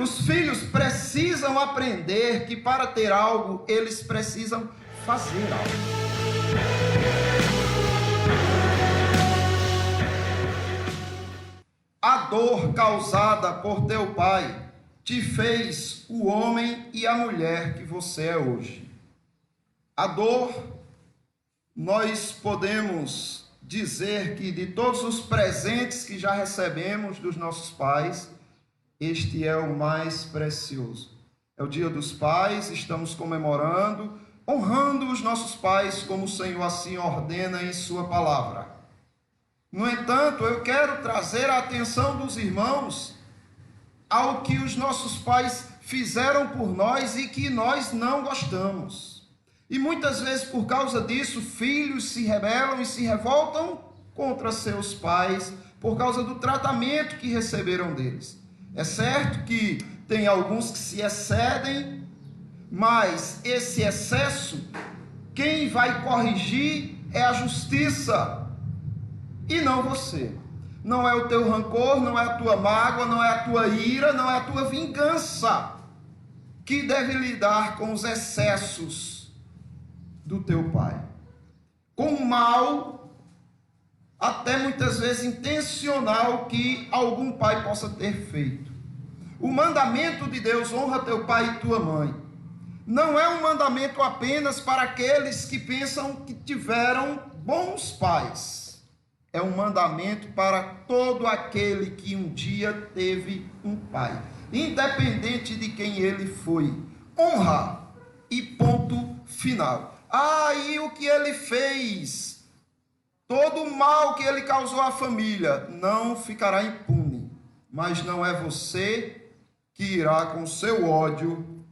Os filhos precisam aprender que para ter algo, eles precisam fazer algo. A dor causada por teu pai te fez o homem e a mulher que você é hoje. A dor, nós podemos dizer que de todos os presentes que já recebemos dos nossos pais, este é o mais precioso. É o Dia dos Pais, estamos comemorando, honrando os nossos pais como o Senhor assim ordena em sua palavra. No entanto, eu quero trazer a atenção dos irmãos ao que os nossos pais fizeram por nós e que nós não gostamos. E muitas vezes, por causa disso, filhos se rebelam e se revoltam contra seus pais por causa do tratamento que receberam deles. É certo que tem alguns que se excedem, mas esse excesso, quem vai corrigir é a justiça. E não você. Não é o teu rancor, não é a tua mágoa, não é a tua ira, não é a tua vingança que deve lidar com os excessos do teu pai. Com o mal, até muitas vezes intencional, que algum pai possa ter feito. O mandamento de Deus, honra teu pai e tua mãe, não é um mandamento apenas para aqueles que pensam que tiveram bons pais. É um mandamento para todo aquele que um dia teve um pai, independente de quem ele foi. Honra e ponto final. E o que ele fez, todo o mal que ele causou à família, não ficará impune. Mas não é você que irá com seu ódio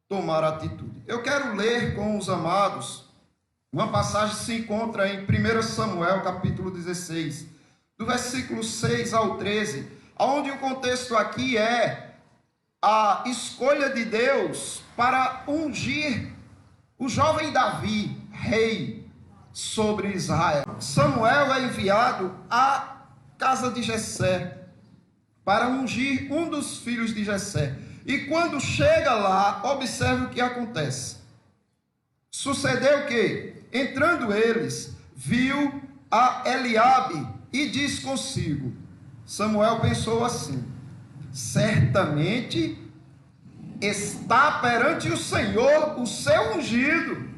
tomar atitude. Eu quero ler com os amados uma passagem que se encontra em 1 Samuel, capítulo 16, do versículo 6 ao 13, onde o contexto aqui é a escolha de Deus para ungir o jovem Davi, rei sobre Israel. Samuel é enviado à casa de Jessé para ungir um dos filhos de Jessé. E quando chega lá, observe o que acontece. Sucedeu que, entrando eles, viu a Eliabe e diz consigo. Samuel pensou assim: certamente está perante o Senhor o seu ungido.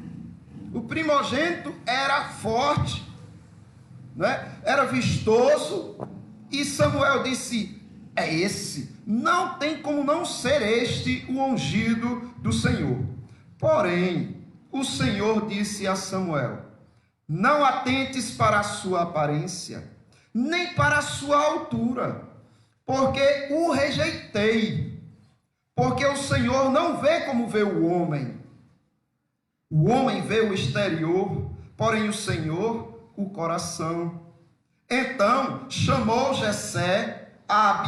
O primogênito era forte, né? Era vistoso, e Samuel disse: é esse, não tem como não ser este o ungido do Senhor. Porém, o Senhor disse a Samuel: não atentes para a sua aparência, nem para a sua altura, porque o rejeitei. Porque o Senhor não vê como vê o homem. O homem vê o exterior, porém o Senhor o coração. Então chamou Jessé a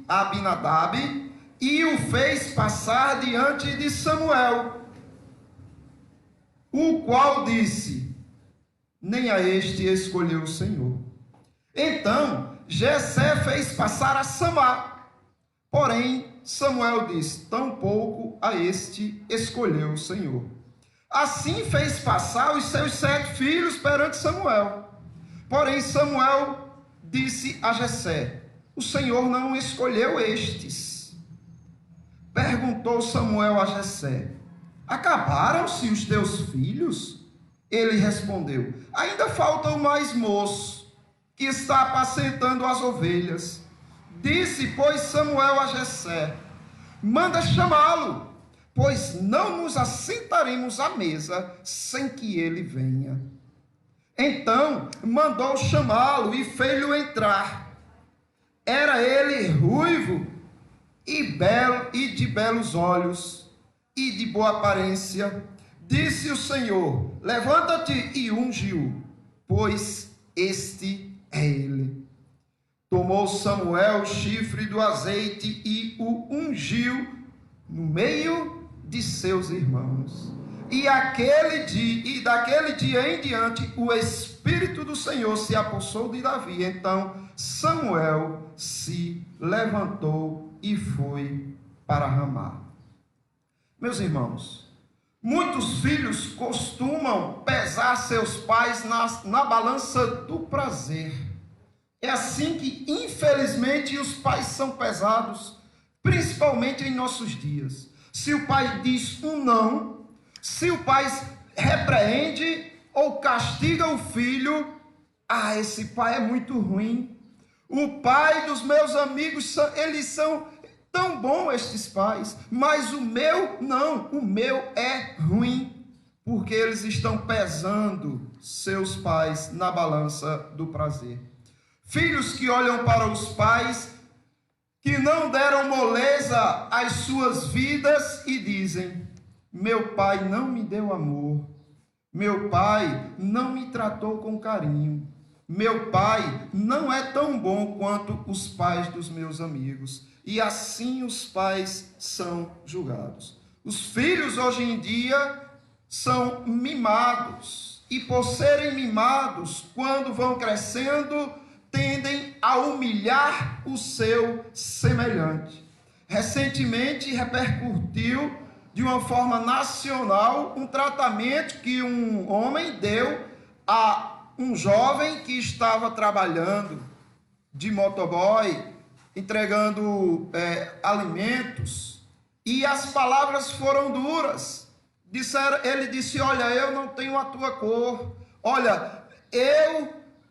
Abinadab e o fez passar diante de Samuel, o qual disse: nem a este escolheu o Senhor. Então Jessé fez passar a Samá, porém Samuel disse: tampouco a este escolheu o Senhor. Assim fez passar os seus 7 filhos perante Samuel. Porém Samuel disse a Jessé: o Senhor não escolheu estes. Perguntou Samuel a Jessé: acabaram-se os teus filhos? Ele respondeu: ainda falta o mais moço, que está apacentando as ovelhas. Disse, pois, Samuel a Jessé: manda chamá-lo, pois não nos assentaremos à mesa sem que ele venha. Então mandou chamá-lo e fez-lhe entrar. Era ele ruivo e belo, e de belos olhos, e de boa aparência. Disse o Senhor: levanta-te e unge-o, pois este é ele. Tomou Samuel o chifre do azeite e o ungiu no meio de seus irmãos. E daquele dia em diante, o Espírito do Senhor se apossou de Davi. Então Samuel se levantou e foi para Ramá. Meus irmãos, muitos filhos costumam pesar seus pais na balança do prazer. É assim que, infelizmente, os pais são pesados, principalmente em nossos dias. Se o pai diz um não, se o pai repreende ou castiga o filho, esse pai é muito ruim. O pai dos meus amigos, eles são tão bons, estes pais, mas o meu não, o meu é ruim, porque eles estão pesando seus pais na balança do prazer. Filhos que olham para os pais que não deram moleza às suas vidas e dizem: meu pai não me deu amor, meu pai não me tratou com carinho, meu pai não é tão bom quanto os pais dos meus amigos. E assim os pais são julgados. Os filhos hoje em dia são mimados, e por serem mimados, quando vão crescendo, tendem a humilhar o seu semelhante. Recentemente repercutiu de uma forma nacional um tratamento que um homem deu a um jovem que estava trabalhando de motoboy, entregando alimentos, e as palavras foram duras. Ele disse: olha, eu não tenho a tua cor, olha,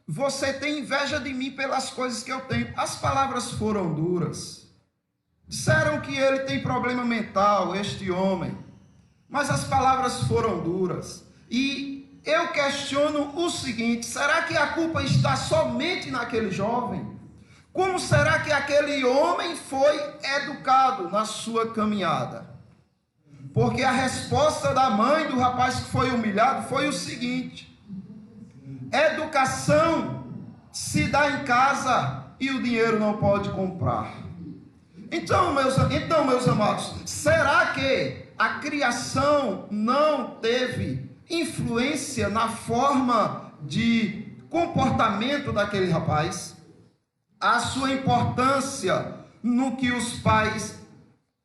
você tem inveja de mim pelas coisas que eu tenho. As palavras foram duras. Disseram que ele tem problema mental, este homem, mas as palavras foram duras. E eu questiono o seguinte: será que a culpa está somente naquele jovem? Como será que aquele homem foi educado na sua caminhada? Porque a resposta da mãe do rapaz que foi humilhado foi o seguinte: educação se dá em casa e o dinheiro não pode comprar. Então, meus amados, será que a criação não teve influência na forma de comportamento daquele rapaz? A sua importância no que os pais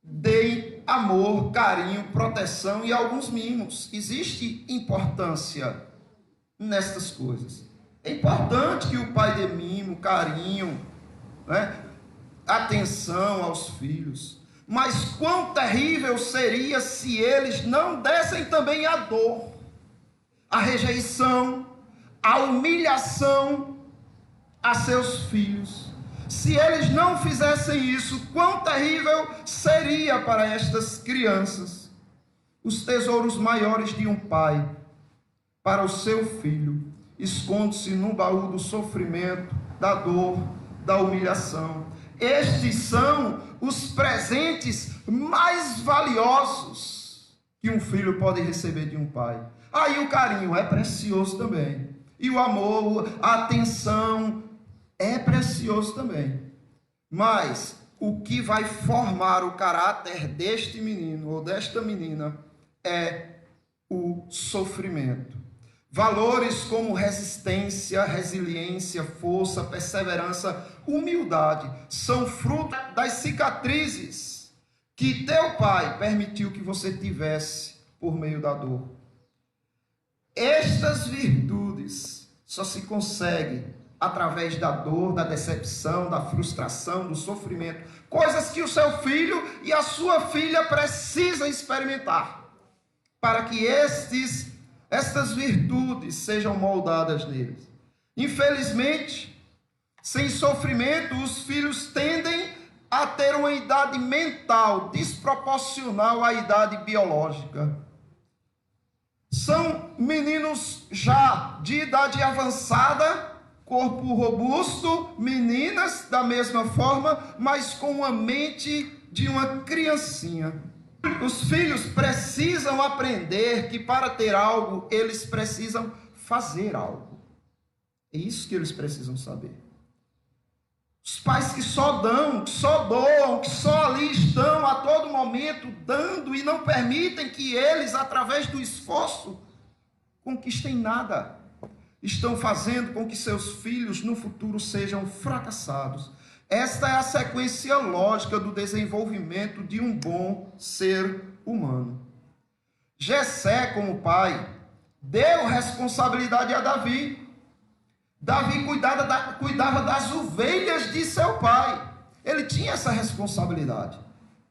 deem amor, carinho, proteção e alguns mimos. Existe importância nestas coisas. É importante que o pai dê mimo, carinho, né? Atenção aos filhos. Mas quão terrível seria se eles não dessem também a dor, a rejeição, a humilhação a seus filhos. Se eles não fizessem isso, quão terrível seria para estas crianças. Os tesouros maiores de um pai para o seu filho esconde-se no baú do sofrimento, da dor, da humilhação. Estes são os presentes mais valiosos que um filho pode receber de um pai. Aí o carinho é precioso também. E o amor, a atenção é precioso também. Mas o que vai formar o caráter deste menino ou desta menina é o sofrimento. Valores como resistência, resiliência, força, perseverança, humildade são fruto das cicatrizes que teu pai permitiu que você tivesse por meio da dor. Estas virtudes só se conseguem através da dor, da decepção, da frustração, do sofrimento. Coisas que o seu filho e a sua filha precisam experimentar para que estas virtudes sejam moldadas neles. Infelizmente, sem sofrimento, os filhos tendem a ter uma idade mental desproporcional à idade biológica. São meninos já de idade avançada, corpo robusto, meninas da mesma forma, mas com uma mente de uma criancinha. Os filhos precisam aprender que para ter algo, eles precisam fazer algo. É isso que eles precisam saber. Os pais que só dão, que só doam, que só ali estão a todo momento dando e não permitem que eles, através do esforço, conquistem nada. Estão fazendo com que seus filhos no futuro sejam fracassados. Esta é a sequência lógica do desenvolvimento de um bom ser humano. Jessé, como pai, deu responsabilidade a Davi. Davi cuidava das ovelhas de seu pai. Ele tinha essa responsabilidade.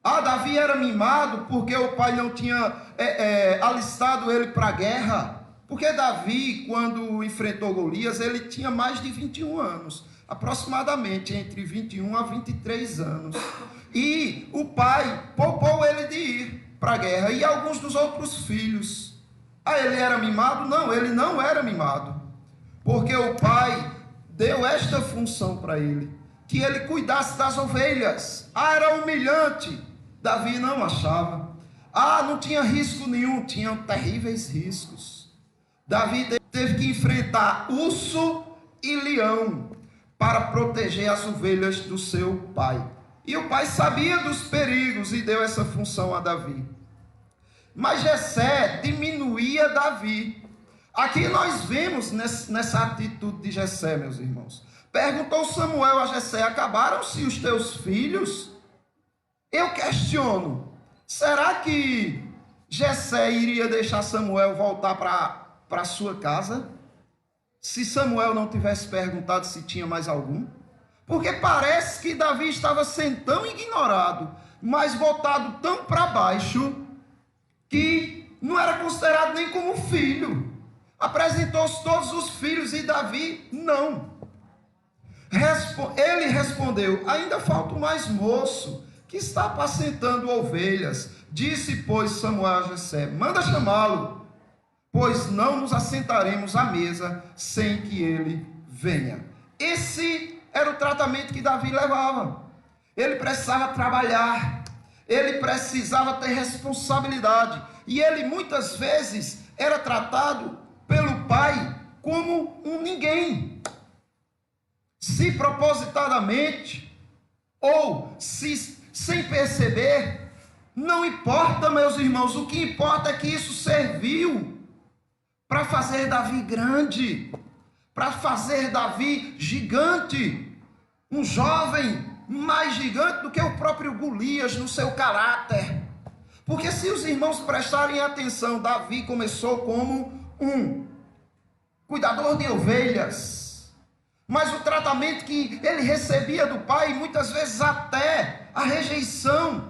Davi era mimado porque o pai não tinha alistado ele para a guerra. Porque Davi, quando enfrentou Golias, ele tinha mais de 21 anos. Aproximadamente entre 21 a 23 anos. E o pai poupou ele de ir para a guerra. E alguns dos outros filhos. Ele era mimado? Não, ele não era mimado. Porque o pai deu esta função para ele. Que ele cuidasse das ovelhas. Era humilhante. Davi não achava. Não tinha risco nenhum. Tinham terríveis riscos. Davi teve que enfrentar urso e leão para proteger as ovelhas do seu pai. E o pai sabia dos perigos e deu essa função a Davi. Mas Jessé diminuía Davi. Aqui nós vemos nessa atitude de Jessé, meus irmãos. Perguntou Samuel a Jessé: acabaram-se os teus filhos? Eu questiono, será que Jessé iria deixar Samuel voltar para sua casa? Se Samuel não tivesse perguntado se tinha mais algum? Porque parece que Davi estava sendo tão ignorado, mas botado tão para baixo, que não era considerado nem como filho. Apresentou-se todos os filhos e Davi não. Ele respondeu: ainda falta o mais moço, que está apacentando ovelhas. Disse, pois, Samuel a Jessé: manda chamá-lo, pois não nos assentaremos à mesa sem que ele venha. Esse era o tratamento que Davi levava. Ele precisava trabalhar, ele precisava ter responsabilidade, e ele muitas vezes era tratado pelo pai como um ninguém. Se propositadamente ou sem perceber, não importa, meus irmãos. O que importa é que isso serviu para fazer Davi grande, para fazer Davi gigante, um jovem mais gigante do que o próprio Golias no seu caráter. Porque se os irmãos prestarem atenção, Davi começou como um cuidador de ovelhas, mas o tratamento que ele recebia do pai, muitas vezes até a rejeição,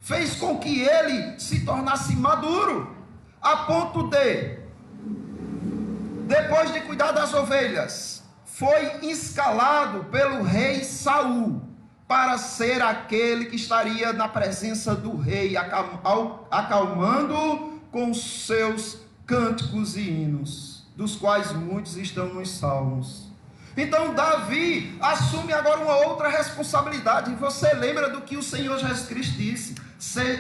fez com que ele se tornasse maduro, a ponto de, depois de cuidar das ovelhas, foi escalado pelo rei Saul para ser aquele que estaria na presença do rei, acalmando com seus cânticos e hinos, dos quais muitos estão nos salmos. Então Davi assume agora uma outra responsabilidade. E você lembra do que o Senhor Jesus Cristo disse: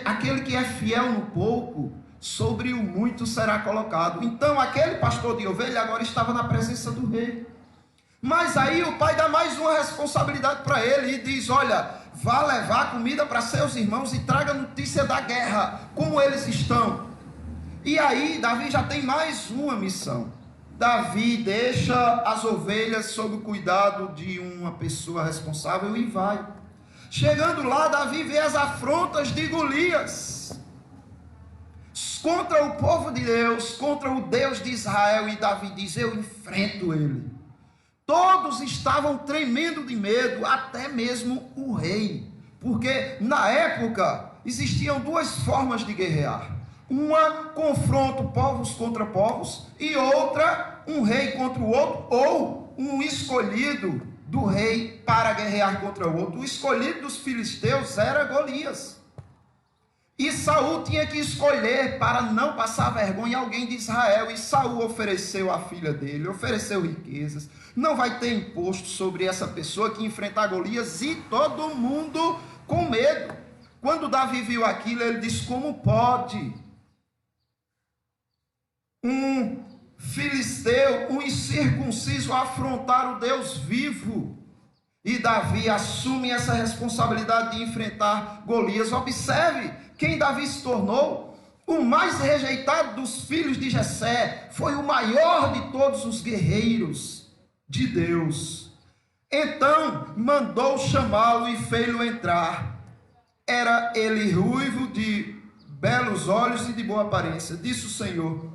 aquele que é fiel no pouco, sobre o muito será colocado. Então aquele pastor de ovelha agora estava na presença do rei. Mas aí o pai dá mais uma responsabilidade para ele e diz: olha, vá levar comida para seus irmãos e traga notícia da guerra, como eles estão. E aí Davi já tem mais uma missão. Davi deixa as ovelhas sob o cuidado de uma pessoa responsável e vai. Chegando lá, Davi vê as afrontas de Golias contra o povo de Deus, contra o Deus de Israel, e Davi diz: eu enfrento ele. Todos estavam tremendo de medo, até mesmo o rei, porque na época existiam duas formas de guerrear: uma, confronto povos contra povos, e outra, um rei contra o outro, ou um escolhido do rei para guerrear contra o outro. O escolhido dos filisteus era Golias, e Saul tinha que escolher, para não passar vergonha, alguém de Israel. E Saul ofereceu a filha dele, ofereceu riquezas. Não vai ter imposto sobre essa pessoa que enfrentar Golias, e todo mundo com medo. Quando Davi viu aquilo, ele disse: como pode um filisteu, um incircunciso, afrontar o Deus vivo? E Davi assume essa responsabilidade de enfrentar Golias. Observe quem Davi se tornou: o mais rejeitado dos filhos de Jessé, foi o maior de todos os guerreiros de Deus. Então mandou chamá-lo e fê-lo entrar. Era ele ruivo, de belos olhos e de boa aparência. Disse o Senhor: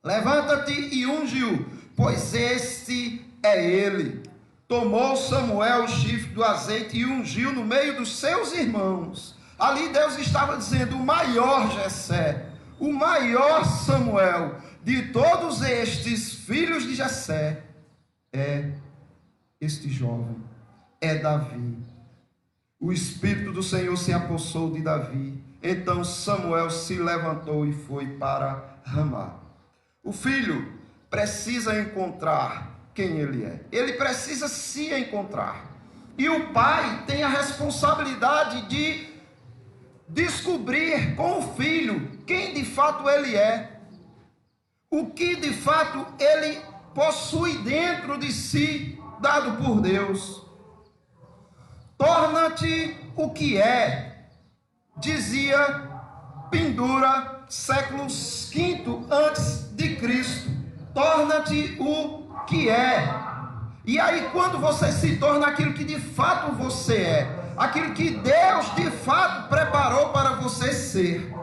levanta-te e unge-o, pois este é ele. Tomou Samuel o chifre do azeite e ungiu no meio dos seus irmãos. Ali Deus estava dizendo: o maior Jessé, o maior Samuel de todos estes filhos de Jessé é este jovem, é Davi. O Espírito do Senhor se apossou de Davi. Então Samuel se levantou e foi para Ramá. O filho precisa encontrar quem ele é. Ele precisa se encontrar. E o pai tem a responsabilidade de descobrir com o filho quem de fato ele é. O que de fato ele possui dentro de si, dado por Deus. Torna-te o que é, dizia Pindura, século V antes de Cristo. Torna-te o que é. E aí, quando você se torna aquilo que de fato você é, aquilo que Deus de fato preparou para você ser,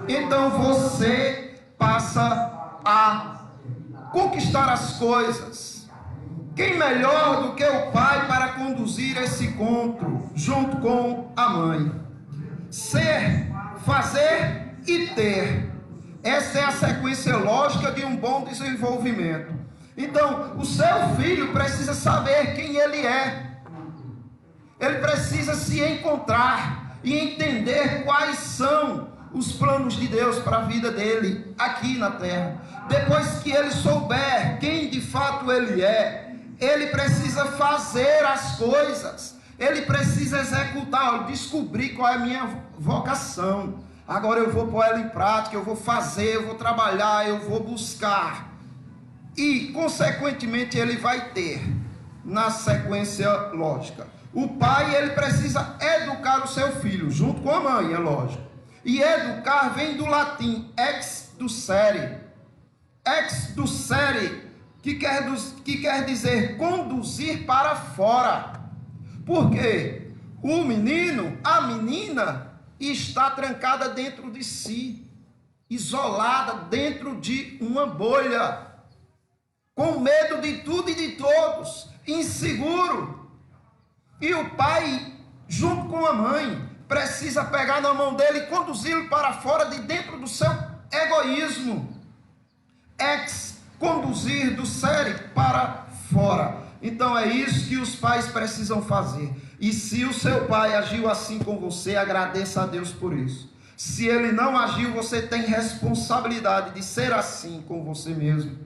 então você passa a conquistar as coisas. Quem melhor do que o pai para conduzir esse encontro junto com a mãe? Ser, fazer e ter. Essa é a sequência lógica de um bom desenvolvimento. Então, o seu filho precisa saber quem ele é. Ele precisa se encontrar e entender quais são os planos de Deus para a vida dele aqui na terra. Depois que ele souber quem de fato ele é, ele precisa fazer as coisas, ele precisa executar, descobrir qual é a minha vocação. Agora eu vou pôr ela em prática, eu vou fazer, eu vou trabalhar, eu vou buscar. E, consequentemente, ele vai ter, na sequência lógica, o pai, ele precisa educar o seu filho, junto com a mãe, é lógico. E educar vem do latim exducere. Exducere, que quer dizer conduzir para fora. Porque o menino, a menina, está trancada dentro de si, isolada dentro de uma bolha, com medo de tudo e de todos, inseguro. E o pai, junto com a mãe, precisa pegar na mão dele e conduzi-lo para fora de dentro do seu egoísmo. Conduzir do série para fora. Então é isso que os pais precisam fazer. E se o seu pai agiu assim com você, agradeça a Deus por isso. Se ele não agiu, você tem responsabilidade de ser assim com você mesmo,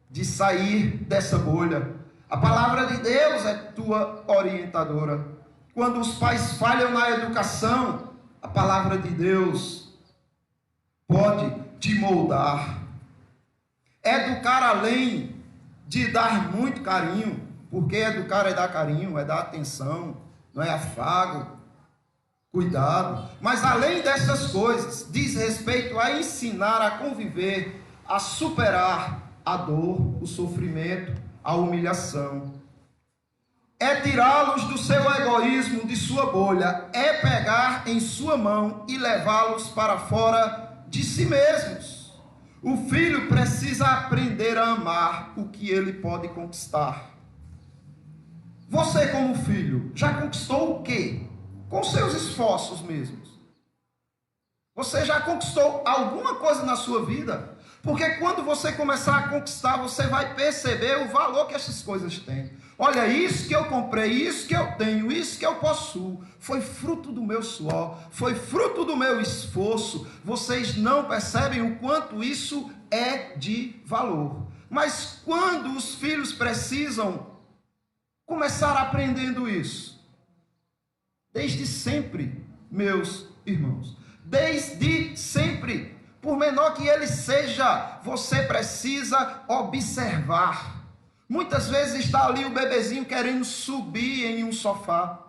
de sair dessa bolha. A palavra de Deus é tua orientadora. Quando os pais falham na educação, a palavra de Deus pode te moldar. Educar além de dar muito carinho, porque educar é dar carinho, é dar atenção, não é afago, cuidado. Mas além dessas coisas, diz respeito a ensinar a conviver, a superar a dor, o sofrimento, a humilhação. É tirá-los do seu egoísmo, de sua bolha, é pegar em sua mão e levá-los para fora de si mesmos. O filho precisa aprender a amar o que ele pode conquistar. Você, como filho, já conquistou o quê? Com seus esforços mesmos. Você já conquistou alguma coisa na sua vida? Porque quando você começar a conquistar, você vai perceber o valor que essas coisas têm. Olha, isso que eu comprei, isso que eu tenho, isso que eu possuo, foi fruto do meu suor, foi fruto do meu esforço. Vocês não percebem o quanto isso é de valor. Mas quando os filhos precisam começar aprendendo isso? Desde sempre, meus irmãos, desde sempre. Por menor que ele seja, você precisa observar. Muitas vezes está ali o bebezinho querendo subir em um sofá.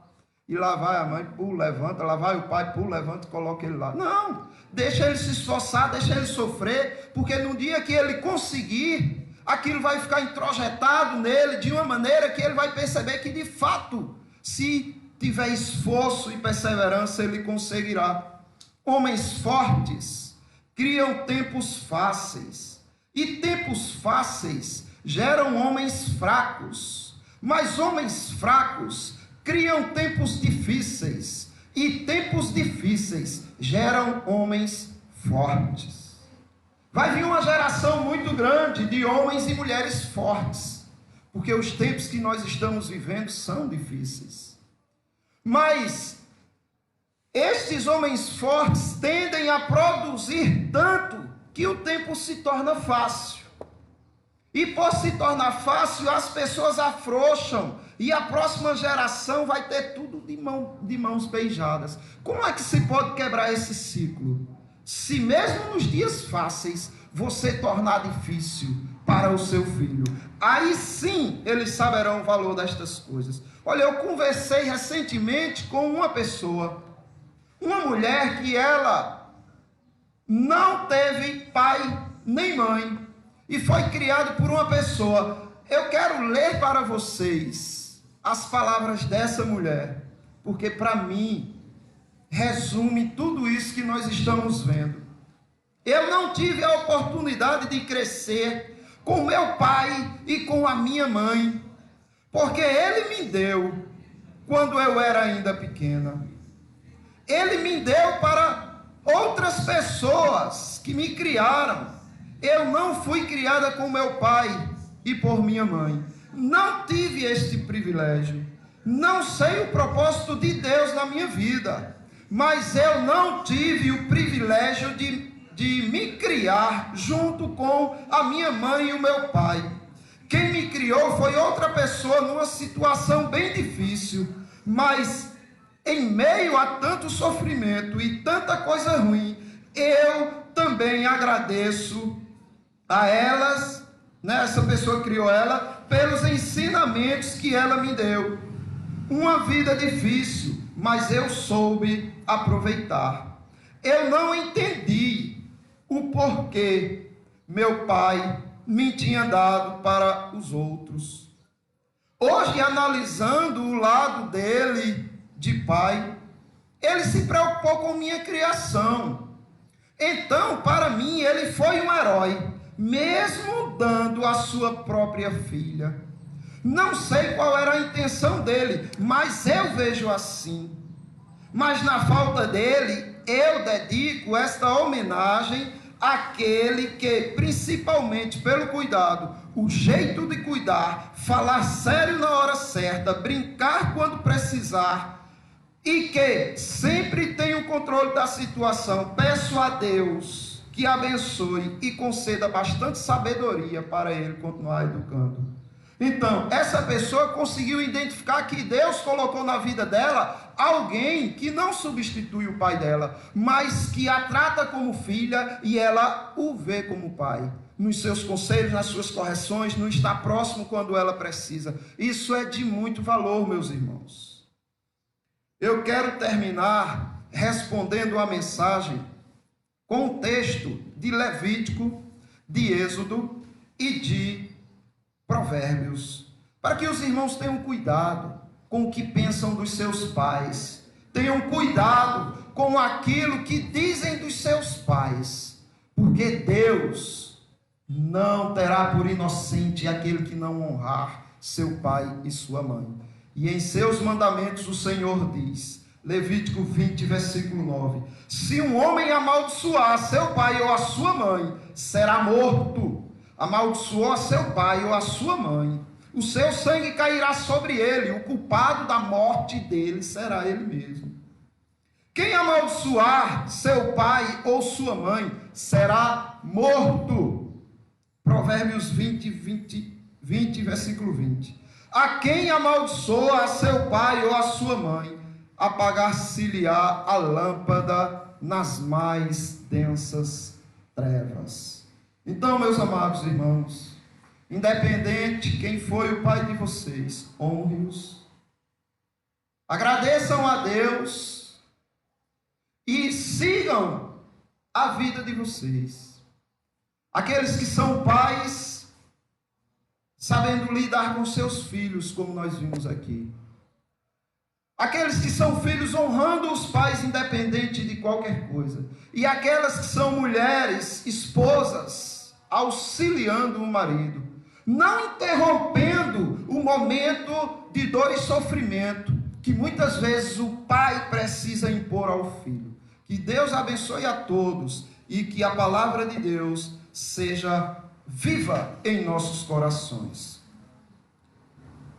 E lá vai a mãe, pula, levanta. Lá vai o pai, pula, levanta e coloca ele lá. Não, deixa ele se esforçar, deixa ele sofrer. Porque no dia que ele conseguir, aquilo vai ficar introjetado nele de uma maneira que ele vai perceber que, de fato, se tiver esforço e perseverança, ele conseguirá. Homens fortes criam tempos fáceis, e tempos fáceis geram homens fracos, mas homens fracos criam tempos difíceis, e tempos difíceis geram homens fortes. Vai vir uma geração muito grande de homens e mulheres fortes, porque os tempos que nós estamos vivendo são difíceis. Mas estes homens fortes tendem a produzir tanto que o tempo se torna fácil. E por se tornar fácil, as pessoas afrouxam, e a próxima geração vai ter tudo de mãos beijadas. Como é que se pode quebrar esse ciclo? Se mesmo nos dias fáceis você tornar difícil para o seu filho, aí sim eles saberão o valor destas coisas. Olha, eu conversei recentemente com uma pessoa, uma mulher que ela não teve pai nem mãe e foi criada por uma pessoa. Eu quero ler para vocês as palavras dessa mulher, porque para mim resume tudo isso que nós estamos vendo. Eu não tive a oportunidade de crescer com meu pai e com a minha mãe, porque ele me deu quando eu era ainda pequena. Ele me deu para outras pessoas que me criaram. Eu não fui criada com meu pai e por minha mãe. Não tive este privilégio. Não sei o propósito de Deus na minha vida, mas eu não tive o privilégio de me criar junto com a minha mãe e o meu pai. Quem me criou foi outra pessoa numa situação bem difícil, mas em meio a tanto sofrimento e tanta coisa ruim, eu também agradeço a elas, né, essa pessoa criou ela, pelos ensinamentos que ela me deu. Uma vida difícil, mas eu soube aproveitar. Eu não entendi o porquê meu pai me tinha dado para os outros. Hoje, analisando o lado dele de pai, ele se preocupou com minha criação. Então, para mim, ele foi um herói, mesmo dando a sua própria filha. Não sei qual era a intenção dele, mas eu vejo assim. Mas na falta dele, eu dedico esta homenagem àquele que, principalmente pelo cuidado, o jeito de cuidar, falar sério na hora certa, brincar quando precisar, e que sempre tem o controle da situação. Peço a Deus que abençoe e conceda bastante sabedoria para ele continuar educando. Então, essa pessoa conseguiu identificar que Deus colocou na vida dela alguém que não substitui o pai dela, mas que a trata como filha e ela o vê como pai. Nos seus conselhos, nas suas correções, não está próximo quando ela precisa. Isso é de muito valor, meus irmãos. Eu quero terminar respondendo a mensagem com o texto de Levítico, de Êxodo e de Provérbios, para que os irmãos tenham cuidado com o que pensam dos seus pais, tenham cuidado com aquilo que dizem dos seus pais, porque Deus não terá por inocente aquele que não honrar seu pai e sua mãe. E em seus mandamentos o Senhor diz, Levítico 20, versículo 9, se um homem amaldiçoar seu pai ou a sua mãe, será morto. Amaldiçoou a seu pai ou a sua mãe, o seu sangue cairá sobre ele, o culpado da morte dele será ele mesmo. Quem amaldiçoar seu pai ou sua mãe será morto. Provérbios 20, versículo 20. A quem amaldiçoa a seu pai ou a sua mãe, apagar-se-lhe-á a lâmpada nas mais densas trevas. Então, meus amados irmãos, independente quem foi o pai de vocês, honre-os, agradeçam a Deus e sigam a vida de vocês. Aqueles que são pais, sabendo lidar com seus filhos, como nós vimos aqui. Aqueles que são filhos honrando os pais independente de qualquer coisa. E aquelas que são mulheres, esposas, auxiliando o marido, não interrompendo o momento de dor e sofrimento que muitas vezes o pai precisa impor ao filho. Que Deus abençoe a todos e que a palavra de Deus seja viva em nossos corações.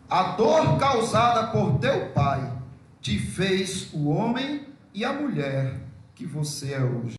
A dor causada por teu pai te fez o homem e a mulher que você é hoje.